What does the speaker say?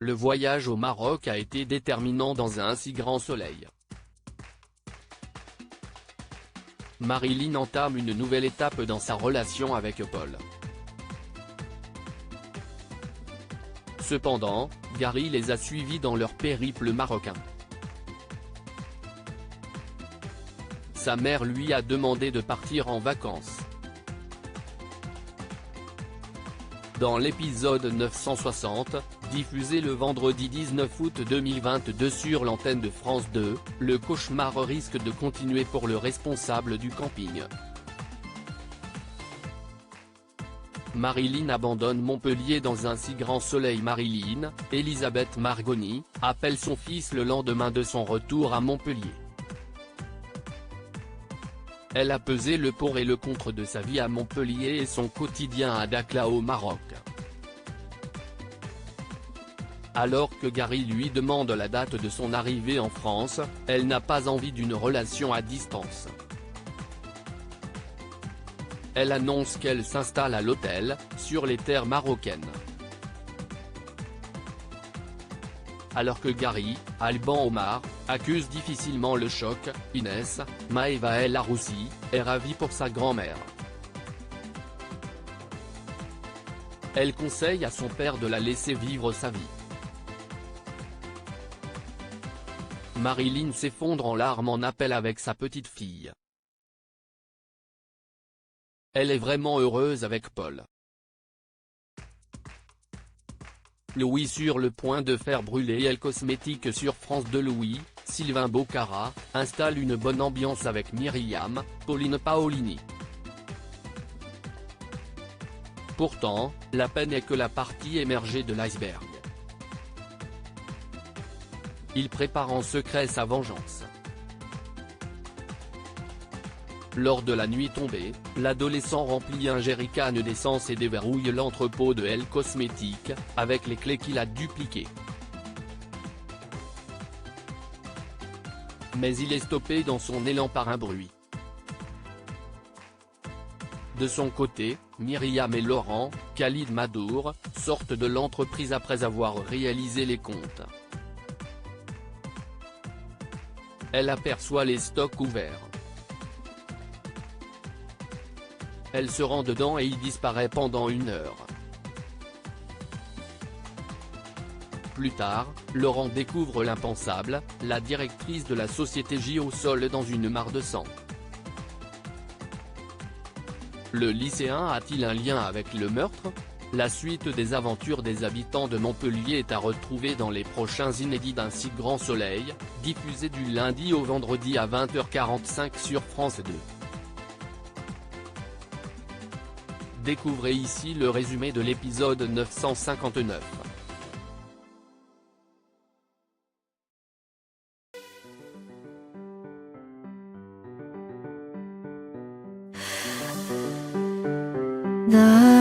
Le voyage au Maroc a été déterminant dans un si grand soleil. Marilyn entame une nouvelle étape dans sa relation avec Paul. Cependant, Gary les a suivis dans leur périple marocain. Sa mère lui a demandé de partir en vacances. Dans l'épisode 960, diffusé le vendredi 19 août 2022 sur l'antenne de France 2, le cauchemar risque de continuer pour le responsable du camping. Marilyn abandonne Montpellier dans un si grand soleil. Marilyn, Elisabeth Margoni, appelle son fils le lendemain de son retour à Montpellier. Elle a pesé le pour et le contre de sa vie à Montpellier et son quotidien à Dakhla au Maroc. Alors que Gary lui demande la date de son arrivée en France, elle n'a pas envie d'une relation à distance. Elle annonce qu'elle s'installe à l'hôtel, sur les terres marocaines. Alors que Gary, Alban Omar, accuse difficilement le choc, Inès, Maëva El Aroussi, est ravie pour sa grand-mère. Elle conseille à son père de la laisser vivre sa vie. Marilyn s'effondre en larmes en appel avec sa petite fille. Elle est vraiment heureuse avec Paul. Louis sur le point de faire brûler El Cosmétique sur France 2. Louis, Sylvain Bocara, installe une bonne ambiance avec Myriam, Pauline Paolini. Pourtant, la peine est que la partie émergée de l'iceberg. Il prépare en secret sa vengeance. Lors de la nuit tombée, l'adolescent remplit un jerrycan d'essence et déverrouille l'entrepôt de El Cosmétique, avec les clés qu'il a dupliquées. Mais il est stoppé dans son élan par un bruit. De son côté, Myriam et Laurent, Khalid Madour, sortent de l'entreprise après avoir réalisé les comptes. Elle aperçoit les stocks ouverts. Elle se rend dedans et y disparaît pendant 1 heure. Plus tard, Laurent découvre l'impensable, la directrice de la société gît au sol dans une mare de sang. Le lycéen a-t-il un lien avec le meurtre? La suite des aventures des habitants de Montpellier est à retrouver dans les prochains inédits d'un si grand soleil, diffusé du lundi au vendredi à 20h45 sur France 2. Découvrez ici le résumé de l'épisode 959. 나